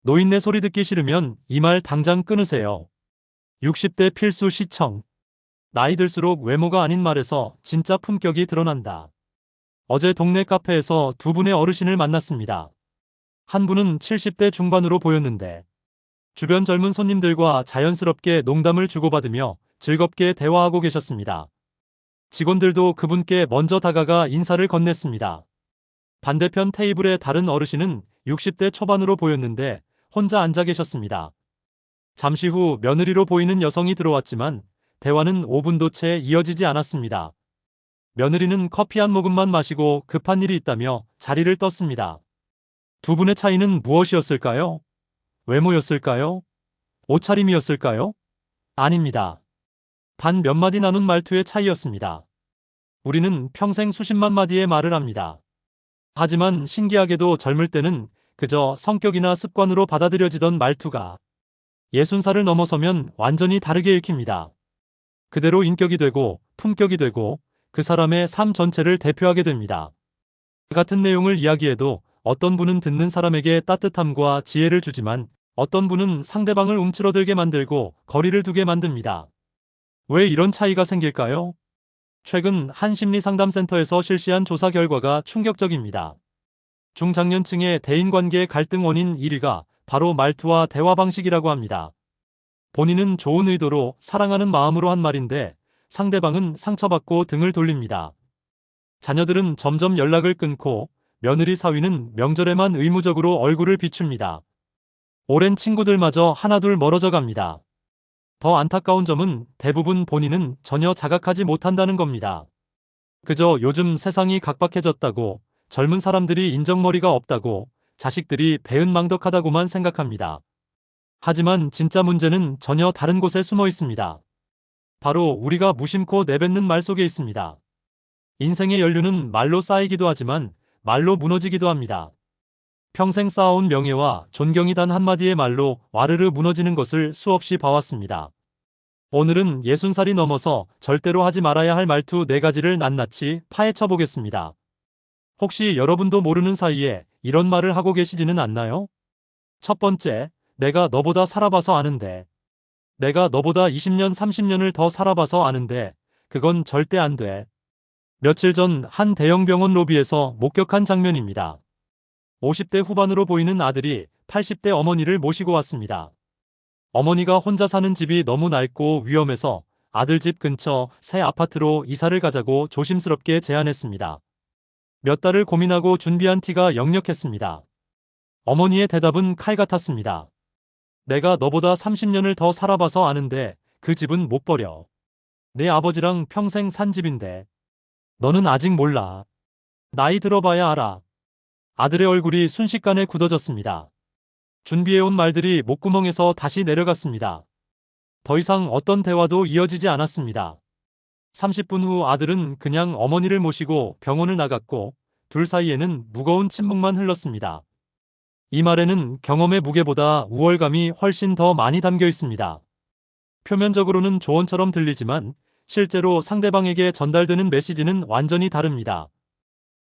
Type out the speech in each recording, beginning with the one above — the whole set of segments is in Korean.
노인네 소리 듣기 싫으면 이 말 당장 끊으세요. 60대 필수 시청. 나이 들수록 외모가 아닌 말에서 진짜 품격이 드러난다. 어제 동네 카페에서 두 분의 어르신을 만났습니다. 한 분은 70대 중반으로 보였는데 주변 젊은 손님들과 자연스럽게 농담을 주고받으며 즐겁게 대화하고 계셨습니다. 직원들도 그분께 먼저 다가가 인사를 건넸습니다. 반대편 테이블의 다른 어르신은 60대 초반으로 보였는데 혼자 앉아 계셨습니다. 잠시 후 며느리로 보이는 여성이 들어왔지만 대화는 5분도 채 이어지지 않았습니다. 며느리는 커피 한 모금만 마시고 급한 일이 있다며 자리를 떴습니다. 두 분의 차이는 무엇이었을까요? 외모였을까요? 옷차림이었을까요? 아닙니다. 단 몇 마디 나눈 말투의 차이였습니다. 우리는 평생 수십만 마디의 말을 합니다. 하지만 신기하게도 젊을 때는 그저 성격이나 습관으로 받아들여지던 말투가 60살을 넘어서면 완전히 다르게 읽힙니다. 그대로 인격이 되고 품격이 되고 그 사람의 삶 전체를 대표하게 됩니다. 같은 내용을 이야기해도 어떤 분은 듣는 사람에게 따뜻함과 지혜를 주지만 어떤 분은 상대방을 움츠러들게 만들고 거리를 두게 만듭니다. 왜 이런 차이가 생길까요? 최근 한 심리상담센터에서 실시한 조사 결과가 충격적입니다. 중장년층의 대인관계 갈등 원인 1위가 바로 말투와 대화 방식이라고 합니다. 본인은 좋은 의도로 사랑하는 마음으로 한 말인데 상대방은 상처받고 등을 돌립니다. 자녀들은 점점 연락을 끊고 며느리 사위는 명절에만 의무적으로 얼굴을 비춥니다. 오랜 친구들마저 하나둘 멀어져 갑니다. 더 안타까운 점은 대부분 본인은 전혀 자각하지 못한다는 겁니다. 그저 요즘 세상이 각박해졌다고, 젊은 사람들이 인정머리가 없다고, 자식들이 배은망덕하다고만 생각합니다. 하지만 진짜 문제는 전혀 다른 곳에 숨어 있습니다. 바로 우리가 무심코 내뱉는 말 속에 있습니다. 인생의 연륜은 말로 쌓이기도 하지만 말로 무너지기도 합니다. 평생 쌓아온 명예와 존경이 단 한마디의 말로 와르르 무너지는 것을 수없이 봐왔습니다. 오늘은 60살이 넘어서 절대로 하지 말아야 할 말투 4가지를 낱낱이 파헤쳐 보겠습니다. 혹시 여러분도 모르는 사이에 이런 말을 하고 계시지는 않나요? 첫 번째, 내가 너보다 살아봐서 아는데. 내가 너보다 20년, 30년을 더 살아봐서 아는데 그건 절대 안 돼. 며칠 전 한 대형 병원 로비에서 목격한 장면입니다. 50대 후반으로 보이는 아들이 80대 어머니를 모시고 왔습니다. 어머니가 혼자 사는 집이 너무 낡고 위험해서 아들 집 근처 새 아파트로 이사를 가자고 조심스럽게 제안했습니다. 몇 달을 고민하고 준비한 티가 역력했습니다. 어머니의 대답은 칼 같았습니다. 내가 너보다 30년을 더 살아봐서 아는데 그 집은 못 버려. 내 아버지랑 평생 산 집인데. 너는 아직 몰라. 나이 들어봐야 알아. 아들의 얼굴이 순식간에 굳어졌습니다. 준비해온 말들이 목구멍에서 다시 내려갔습니다. 더 이상 어떤 대화도 이어지지 않았습니다. 30분 후 아들은 그냥 어머니를 모시고 병원을 나갔고 둘 사이에는 무거운 침묵만 흘렀습니다. 이 말에는 경험의 무게보다 우월감이 훨씬 더 많이 담겨 있습니다. 표면적으로는 조언처럼 들리지만 실제로 상대방에게 전달되는 메시지는 완전히 다릅니다.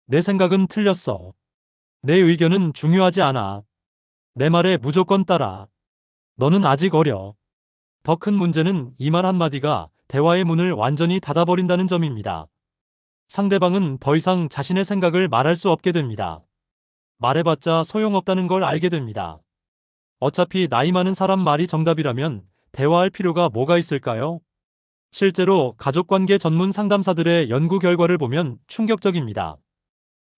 내 생각은 틀렸어. 내 의견은 중요하지 않아. 내 말에 무조건 따라. 너는 아직 어려. 더 큰 문제는 이 말 한마디가 대화의 문을 완전히 닫아버린다는 점입니다. 상대방은 더 이상 자신의 생각을 말할 수 없게 됩니다. 말해봤자 소용없다는 걸 알게 됩니다. 어차피 나이 많은 사람 말이 정답이라면 대화할 필요가 뭐가 있을까요? 실제로 가족관계 전문 상담사들의 연구 결과를 보면 충격적입니다.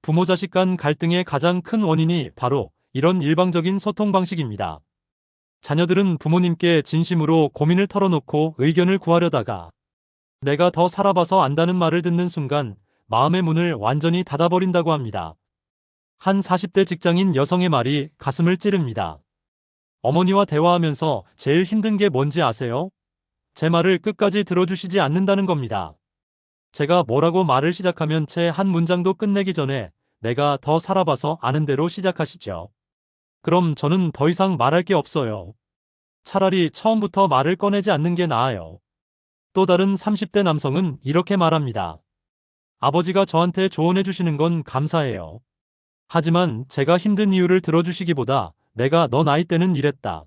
부모 자식 간 갈등의 가장 큰 원인이 바로 이런 일방적인 소통 방식입니다. 자녀들은 부모님께 진심으로 고민을 털어놓고 의견을 구하려다가 내가 더 살아봐서 안다는 말을 듣는 순간 마음의 문을 완전히 닫아버린다고 합니다. 한 40대 직장인 여성의 말이 가슴을 찌릅니다. 어머니와 대화하면서 제일 힘든 게 뭔지 아세요? 제 말을 끝까지 들어주시지 않는다는 겁니다. 제가 뭐라고 말을 시작하면 채 한 문장도 끝내기 전에 내가 더 살아봐서 아는 대로 시작하시죠. 그럼 저는 더 이상 말할 게 없어요. 차라리 처음부터 말을 꺼내지 않는 게 나아요. 또 다른 30대 남성은 이렇게 말합니다. 아버지가 저한테 조언해 주시는 건 감사해요. 하지만 제가 힘든 이유를 들어주시기보다 내가 너 나이 때는 이랬다.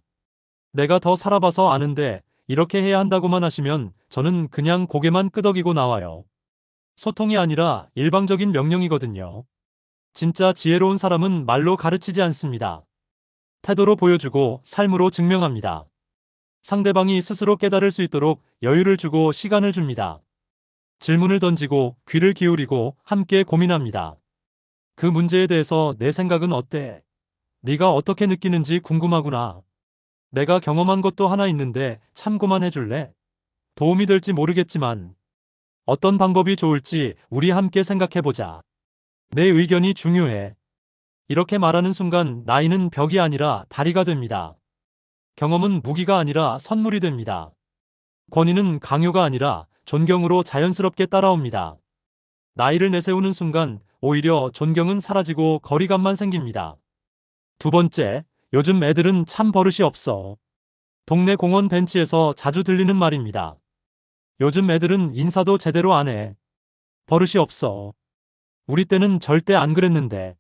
내가 더 살아봐서 아는데 이렇게 해야 한다고만 하시면 저는 그냥 고개만 끄덕이고 나와요. 소통이 아니라 일방적인 명령이거든요. 진짜 지혜로운 사람은 말로 가르치지 않습니다. 태도로 보여주고 삶으로 증명합니다. 상대방이 스스로 깨달을 수 있도록 여유를 주고 시간을 줍니다. 질문을 던지고 귀를 기울이고 함께 고민합니다. 그 문제에 대해서 내 생각은 어때? 네가 어떻게 느끼는지 궁금하구나. 내가 경험한 것도 하나 있는데 참고만 해줄래? 도움이 될지 모르겠지만 어떤 방법이 좋을지 우리 함께 생각해보자. 내 의견이 중요해. 이렇게 말하는 순간 나이는 벽이 아니라 다리가 됩니다. 경험은 무기가 아니라 선물이 됩니다. 권위는 강요가 아니라 존경으로 자연스럽게 따라옵니다. 나이를 내세우는 순간 오히려 존경은 사라지고 거리감만 생깁니다. 두 번째, 요즘 애들은 참 버릇이 없어. 동네 공원 벤치에서 자주 들리는 말입니다. 요즘 애들은 인사도 제대로 안 해. 버릇이 없어. 우리 때는 절대 안 그랬는데.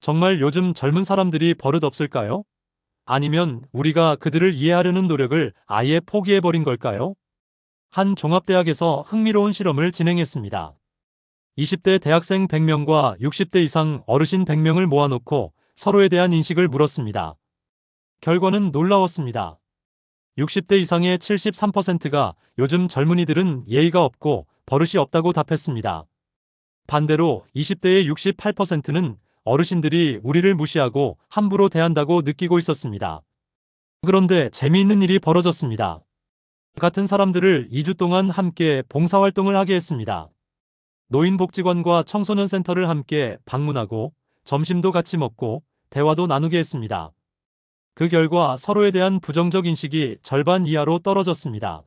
정말 요즘 젊은 사람들이 버릇 없을까요? 아니면 우리가 그들을 이해하려는 노력을 아예 포기해버린 걸까요? 한 종합대학에서 흥미로운 실험을 진행했습니다. 20대 대학생 100명과 60대 이상 어르신 100명을 모아놓고 서로에 대한 인식을 물었습니다. 결과는 놀라웠습니다. 60대 이상의 73%가 요즘 젊은이들은 예의가 없고 버릇이 없다고 답했습니다. 반대로 20대의 68%는 어르신들이 우리를 무시하고 함부로 대한다고 느끼고 있었습니다. 그런데 재미있는 일이 벌어졌습니다. 같은 사람들을 2주 동안 함께 봉사활동을 하게 했습니다. 노인복지관과 청소년센터를 함께 방문하고 점심도 같이 먹고 대화도 나누게 했습니다. 그 결과 서로에 대한 부정적 인식이 절반 이하로 떨어졌습니다.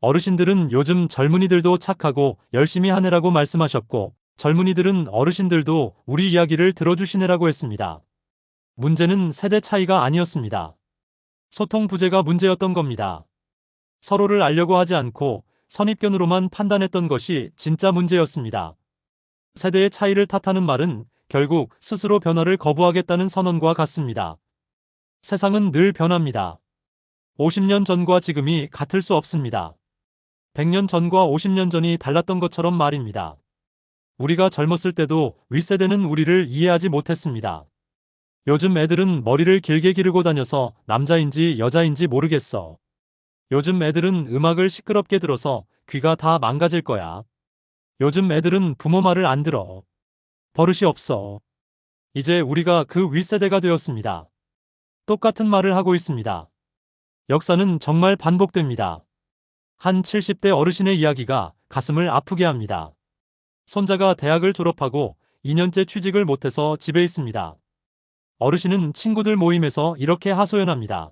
어르신들은 요즘 젊은이들도 착하고 열심히 하네라고 말씀하셨고, 젊은이들은 어르신들도 우리 이야기를 들어주시네라고 했습니다. 문제는 세대 차이가 아니었습니다. 소통 부재가 문제였던 겁니다. 서로를 알려고 하지 않고 선입견으로만 판단했던 것이 진짜 문제였습니다. 세대의 차이를 탓하는 말은 결국 스스로 변화를 거부하겠다는 선언과 같습니다. 세상은 늘 변합니다. 50년 전과 지금이 같을 수 없습니다. 100년 전과 50년 전이 달랐던 것처럼 말입니다. 우리가 젊었을 때도 윗세대는 우리를 이해하지 못했습니다. 요즘 애들은 머리를 길게 기르고 다녀서 남자인지 여자인지 모르겠어. 요즘 애들은 음악을 시끄럽게 들어서 귀가 다 망가질 거야. 요즘 애들은 부모 말을 안 들어. 버릇이 없어. 이제 우리가 그 윗세대가 되었습니다. 똑같은 말을 하고 있습니다. 역사는 정말 반복됩니다. 한 70대 어르신의 이야기가 가슴을 아프게 합니다. 손자가 대학을 졸업하고 2년째 취직을 못해서 집에 있습니다. 어르신은 친구들 모임에서 이렇게 하소연합니다.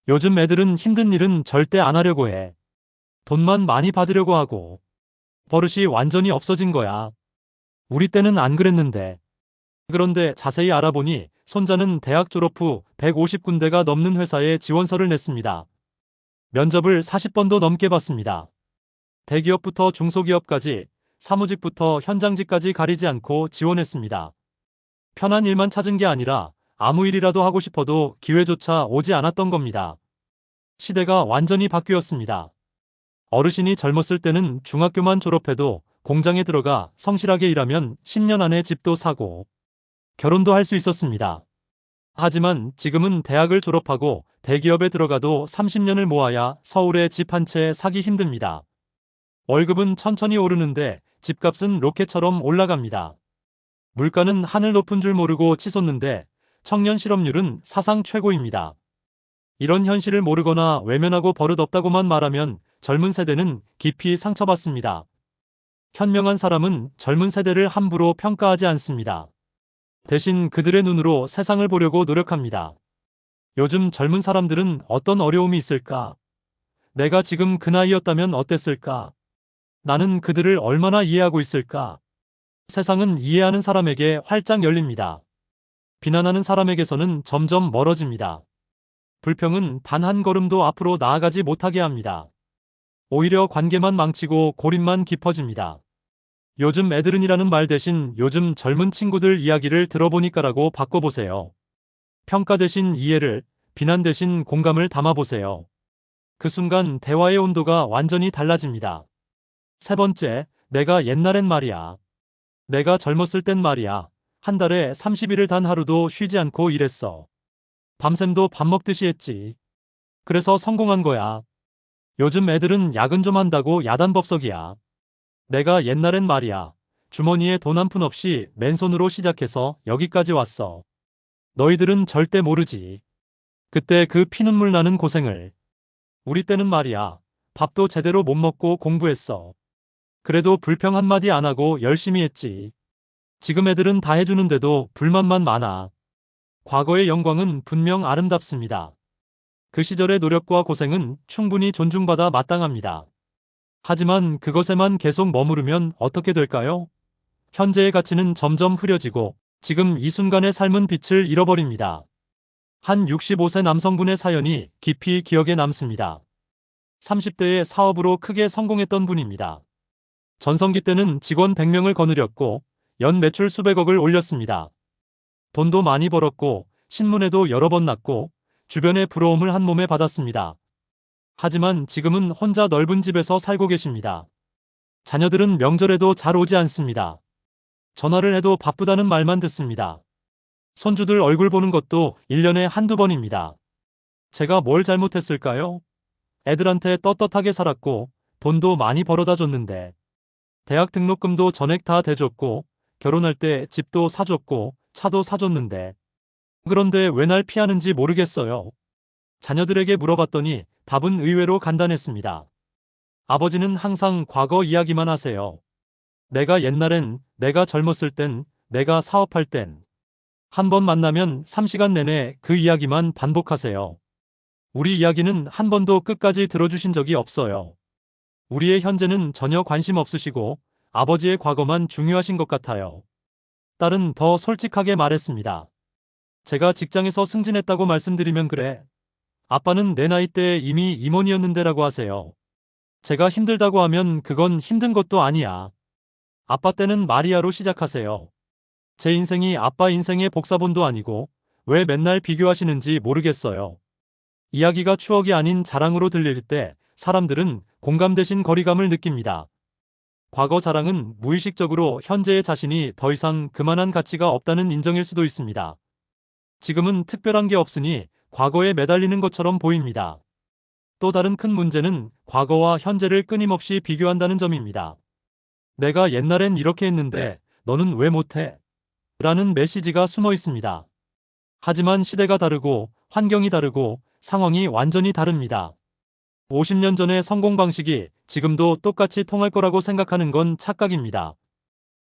요즘 애들은 힘든 일은 절대 안 하려고 해. 돈만 많이 받으려고 하고. 버릇이 완전히 없어진 거야. 우리 때는 안 그랬는데. 그런데 자세히 알아보니 손자는 대학 졸업 후 150군데가 넘는 회사에 지원서를 냈습니다. 면접을 40번도 넘게 봤습니다. 대기업부터 중소기업까지, 사무직부터 현장직까지 가리지 않고 지원했습니다. 편한 일만 찾은 게 아니라 아무 일이라도 하고 싶어도 기회조차 오지 않았던 겁니다. 시대가 완전히 바뀌었습니다. 어르신이 젊었을 때는 중학교만 졸업해도 공장에 들어가 성실하게 일하면 10년 안에 집도 사고 결혼도 할 수 있었습니다. 하지만 지금은 대학을 졸업하고 대기업에 들어가도 30년을 모아야 서울에 집 한 채 사기 힘듭니다. 월급은 천천히 오르는데 집값은 로켓처럼 올라갑니다. 물가는 하늘 높은 줄 모르고 치솟는데 청년 실업률은 사상 최고입니다. 이런 현실을 모르거나 외면하고 버릇 없다고만 말하면 젊은 세대는 깊이 상처받습니다. 현명한 사람은 젊은 세대를 함부로 평가하지 않습니다. 대신 그들의 눈으로 세상을 보려고 노력합니다. 요즘 젊은 사람들은 어떤 어려움이 있을까? 내가 지금 그 나이였다면 어땠을까? 나는 그들을 얼마나 이해하고 있을까? 세상은 이해하는 사람에게 활짝 열립니다. 비난하는 사람에게서는 점점 멀어집니다. 불평은 단 한 걸음도 앞으로 나아가지 못하게 합니다. 오히려 관계만 망치고 고립만 깊어집니다. 요즘 애들은이라는 말 대신 요즘 젊은 친구들 이야기를 들어보니까라고 바꿔보세요. 평가 대신 이해를, 비난 대신 공감을 담아보세요. 그 순간 대화의 온도가 완전히 달라집니다. 세 번째, 내가 옛날엔 말이야. 내가 젊었을 땐 말이야. 한 달에 30일을 단 하루도 쉬지 않고 일했어. 밤샘도 밥 먹듯이 했지. 그래서 성공한 거야. 요즘 애들은 야근 좀 한다고 야단법석이야. 내가 옛날엔 말이야. 주머니에 돈 한 푼 없이 맨손으로 시작해서 여기까지 왔어. 너희들은 절대 모르지. 그때 그 피눈물 나는 고생을. 우리 때는 말이야. 밥도 제대로 못 먹고 공부했어. 그래도 불평 한마디 안 하고 열심히 했지. 지금 애들은 다 해주는데도 불만만 많아. 과거의 영광은 분명 아름답습니다. 그 시절의 노력과 고생은 충분히 존중받아 마땅합니다. 하지만 그것에만 계속 머무르면 어떻게 될까요? 현재의 가치는 점점 흐려지고 지금 이 순간의 삶은 빛을 잃어버립니다. 한 65세 남성분의 사연이 깊이 기억에 남습니다. 30대에 사업으로 크게 성공했던 분입니다. 전성기 때는 직원 100명을 거느렸고 연 매출 수백억을 올렸습니다. 돈도 많이 벌었고 신문에도 여러 번 났고 주변의 부러움을 한 몸에 받았습니다. 하지만 지금은 혼자 넓은 집에서 살고 계십니다. 자녀들은 명절에도 잘 오지 않습니다. 전화를 해도 바쁘다는 말만 듣습니다. 손주들 얼굴 보는 것도 1년에 한두 번입니다. 제가 뭘 잘못했을까요? 애들한테 떳떳하게 살았고 돈도 많이 벌어다 줬는데 대학 등록금도 전액 다 대줬고 결혼할 때 집도 사줬고 차도 사줬는데 그런데 왜 날 피하는지 모르겠어요. 자녀들에게 물어봤더니 답은 의외로 간단했습니다. 아버지는 항상 과거 이야기만 하세요. 내가 옛날엔, 내가 젊었을 땐, 내가 사업할 땐. 한 번 만나면 3시간 내내 그 이야기만 반복하세요. 우리 이야기는 한 번도 끝까지 들어주신 적이 없어요. 우리의 현재는 전혀 관심 없으시고 아버지의 과거만 중요하신 것 같아요. 딸은 더 솔직하게 말했습니다. 제가 직장에서 승진했다고 말씀드리면 그래. 아빠는 내 나이 때 이미 임원이었는데라고 하세요. 제가 힘들다고 하면 그건 힘든 것도 아니야. 아빠 때는 마리아로 시작하세요. 제 인생이 아빠 인생의 복사본도 아니고 왜 맨날 비교하시는지 모르겠어요. 이야기가 추억이 아닌 자랑으로 들릴 때 사람들은 공감 대신 거리감을 느낍니다. 과거 자랑은 무의식적으로 현재의 자신이 더 이상 그만한 가치가 없다는 인정일 수도 있습니다. 지금은 특별한 게 없으니 과거에 매달리는 것처럼 보입니다. 또 다른 큰 문제는 과거와 현재를 끊임없이 비교한다는 점입니다. 내가 옛날엔 이렇게 했는데 너는 왜 못해? 라는 메시지가 숨어 있습니다. 하지만 시대가 다르고 환경이 다르고 상황이 완전히 다릅니다. 50년 전의 성공 방식이 지금도 똑같이 통할 거라고 생각하는 건 착각입니다.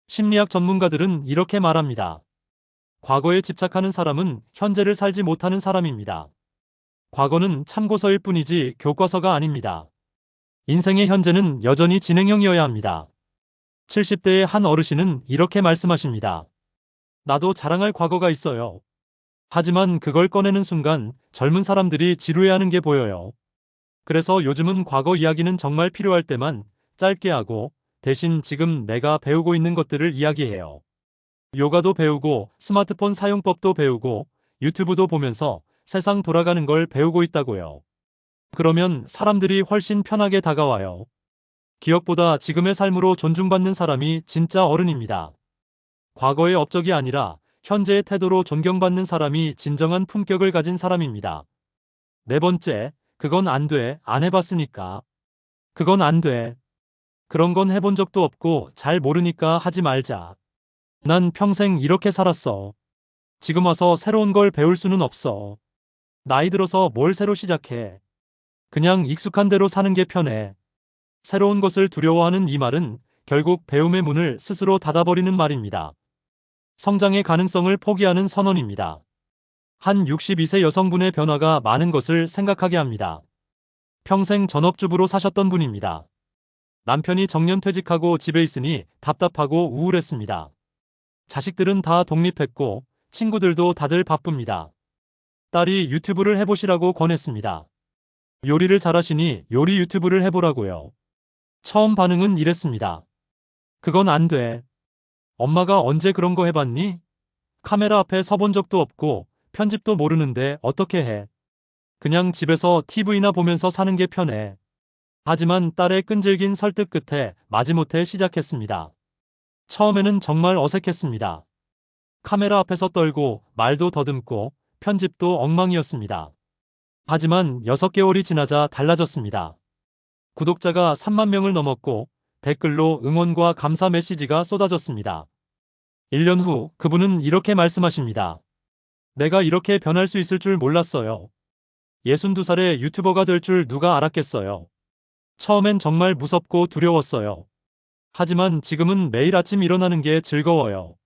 심리학 전문가들은 이렇게 말합니다. 과거에 집착하는 사람은 현재를 살지 못하는 사람입니다. 과거는 참고서일 뿐이지 교과서가 아닙니다. 인생의 현재는 여전히 진행형이어야 합니다. 70대의 한 어르신은 이렇게 말씀하십니다. 나도 자랑할 과거가 있어요. 하지만 그걸 꺼내는 순간 젊은 사람들이 지루해하는 게 보여요. 그래서 요즘은 과거 이야기는 정말 필요할 때만 짧게 하고 대신 지금 내가 배우고 있는 것들을 이야기해요. 요가도 배우고 스마트폰 사용법도 배우고 유튜브도 보면서 세상 돌아가는 걸 배우고 있다고요. 그러면 사람들이 훨씬 편하게 다가와요. 기억보다 지금의 삶으로 존중받는 사람이 진짜 어른입니다. 과거의 업적이 아니라 현재의 태도로 존경받는 사람이 진정한 품격을 가진 사람입니다. 네 번째, 그건 안 돼, 안 해봤으니까. 그건 안 돼. 그런 건 해본 적도 없고 잘 모르니까 하지 말자. 난 평생 이렇게 살았어. 지금 와서 새로운 걸 배울 수는 없어. 나이 들어서 뭘 새로 시작해. 그냥 익숙한 대로 사는 게 편해. 새로운 것을 두려워하는 이 말은 결국 배움의 문을 스스로 닫아버리는 말입니다. 성장의 가능성을 포기하는 선언입니다. 한 62세 여성분의 변화가 많은 것을 생각하게 합니다. 평생 전업주부로 사셨던 분입니다. 남편이 정년퇴직하고 집에 있으니 답답하고 우울했습니다. 자식들은 다 독립했고 친구들도 다들 바쁩니다. 딸이 유튜브를 해보시라고 권했습니다. 요리를 잘하시니 요리 유튜브를 해보라고요. 처음 반응은 이랬습니다. 그건 안 돼. 엄마가 언제 그런 거 해봤니? 카메라 앞에 서본 적도 없고 편집도 모르는데 어떻게 해? 그냥 집에서 TV나 보면서 사는 게 편해. 하지만 딸의 끈질긴 설득 끝에 마지못해 시작했습니다. 처음에는 정말 어색했습니다. 카메라 앞에서 떨고 말도 더듬고 편집도 엉망이었습니다. 하지만 6개월이 지나자 달라졌습니다. 구독자가 3만 명을 넘었고 댓글로 응원과 감사 메시지가 쏟아졌습니다. 1년 후 그분은 이렇게 말씀하십니다. 내가 이렇게 변할 수 있을 줄 몰랐어요. 62살의 유튜버가 될 줄 누가 알았겠어요. 처음엔 정말 무섭고 두려웠어요. 하지만 지금은 매일 아침 일어나는 게 즐거워요.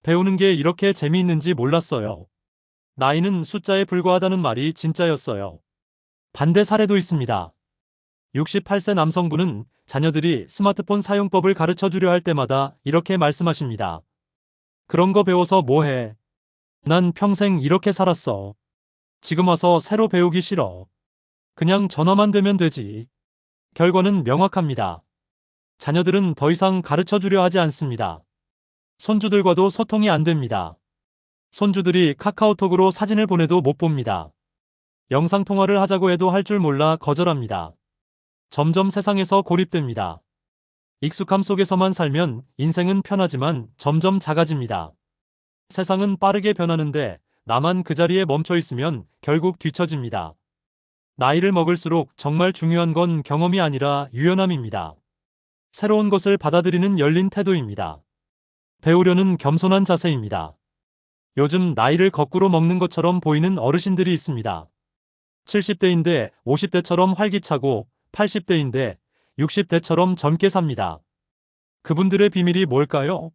배우는 게 이렇게 재미있는지 몰랐어요. 나이는 숫자에 불과하다는 말이 진짜였어요. 반대 사례도 있습니다. 68세 남성분은 자녀들이 스마트폰 사용법을 가르쳐 주려 할 때마다 이렇게 말씀하십니다. 그런 거 배워서 뭐 해? 난 평생 이렇게 살았어. 지금 와서 새로 배우기 싫어. 그냥 전화만 되면 되지. 결과는 명확합니다. 자녀들은 더 이상 가르쳐 주려 하지 않습니다. 손주들과도 소통이 안 됩니다. 손주들이 카카오톡으로 사진을 보내도 못 봅니다. 영상통화를 하자고 해도 할 줄 몰라 거절합니다. 점점 세상에서 고립됩니다. 익숙함 속에서만 살면 인생은 편하지만 점점 작아집니다. 세상은 빠르게 변하는데 나만 그 자리에 멈춰 있으면 결국 뒤처집니다. 나이를 먹을수록 정말 중요한 건 경험이 아니라 유연함입니다. 새로운 것을 받아들이는 열린 태도입니다. 배우려는 겸손한 자세입니다. 요즘 나이를 거꾸로 먹는 것처럼 보이는 어르신들이 있습니다. 70대인데 50대처럼 활기차고 80대인데 60대처럼 젊게 삽니다. 그분들의 비밀이 뭘까요?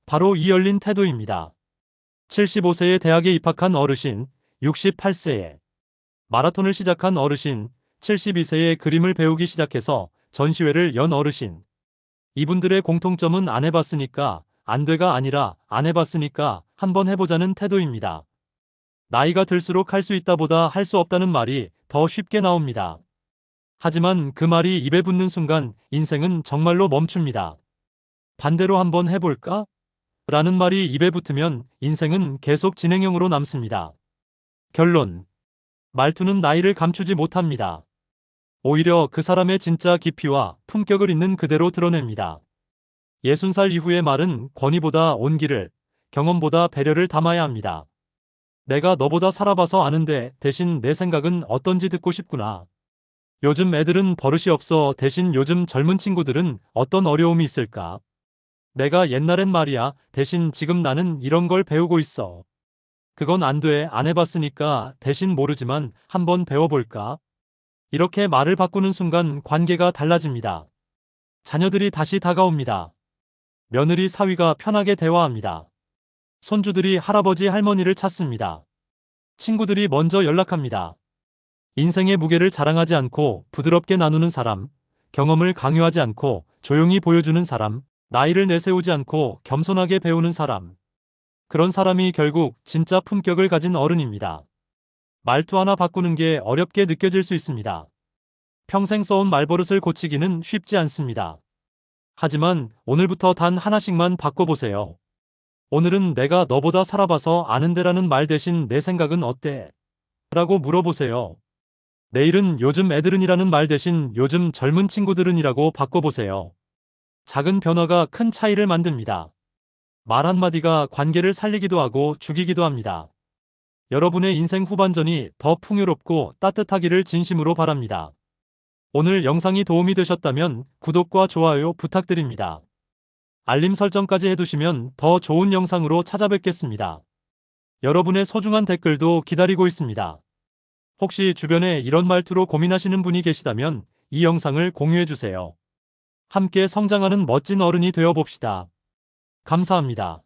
바로 이 열린 태도입니다. 75세에 대학에 입학한 어르신, 68세에 마라톤을 시작한 어르신, 72세에 그림을 배우기 시작해서 전시회를 연 어르신. 이분들의 공통점은 안 해봤으니까 안 돼가 아니라 안 해봤으니까 한번 해보자는 태도입니다. 나이가 들수록 할 수 있다 보다 할 수 없다는 말이 더 쉽게 나옵니다. 하지만 그 말이 입에 붙는 순간 인생은 정말로 멈춥니다. 반대로 한번 해볼까? 라는 말이 입에 붙으면 인생은 계속 진행형으로 남습니다. 결론. 말투는 나이를 감추지 못합니다. 오히려 그 사람의 진짜 깊이와 품격을 있는 그대로 드러냅니다. 60살 이후의 말은 권위보다 온기를, 경험보다 배려를 담아야 합니다. 내가 너보다 살아봐서 아는데 대신 내 생각은 어떤지 듣고 싶구나. 요즘 애들은 버릇이 없어 대신 요즘 젊은 친구들은 어떤 어려움이 있을까? 내가 옛날엔 말이야 대신 지금 나는 이런 걸 배우고 있어. 그건 안 돼, 안 해봤으니까 대신 모르지만 한번 배워볼까? 이렇게 말을 바꾸는 순간 관계가 달라집니다. 자녀들이 다시 다가옵니다. 며느리 사위가 편하게 대화합니다. 손주들이 할아버지 할머니를 찾습니다. 친구들이 먼저 연락합니다. 인생의 무게를 자랑하지 않고 부드럽게 나누는 사람, 경험을 강요하지 않고 조용히 보여주는 사람, 나이를 내세우지 않고 겸손하게 배우는 사람. 그런 사람이 결국 진짜 품격을 가진 어른입니다. 말투 하나 바꾸는 게 어렵게 느껴질 수 있습니다. 평생 써온 말버릇을 고치기는 쉽지 않습니다. 하지만 오늘부터 단 하나씩만 바꿔보세요. 오늘은 내가 너보다 살아봐서 아는데라는 말 대신 내 생각은 어때? 라고 물어보세요. 내일은 요즘 애들은이라는 말 대신 요즘 젊은 친구들은이라고 바꿔보세요. 작은 변화가 큰 차이를 만듭니다. 말 한마디가 관계를 살리기도 하고 죽이기도 합니다. 여러분의 인생 후반전이 더 풍요롭고 따뜻하기를 진심으로 바랍니다. 오늘 영상이 도움이 되셨다면 구독과 좋아요 부탁드립니다. 알림 설정까지 해두시면 더 좋은 영상으로 찾아뵙겠습니다. 여러분의 소중한 댓글도 기다리고 있습니다. 혹시 주변에 이런 말투로 고민하시는 분이 계시다면 이 영상을 공유해주세요. 함께 성장하는 멋진 어른이 되어 봅시다. 감사합니다.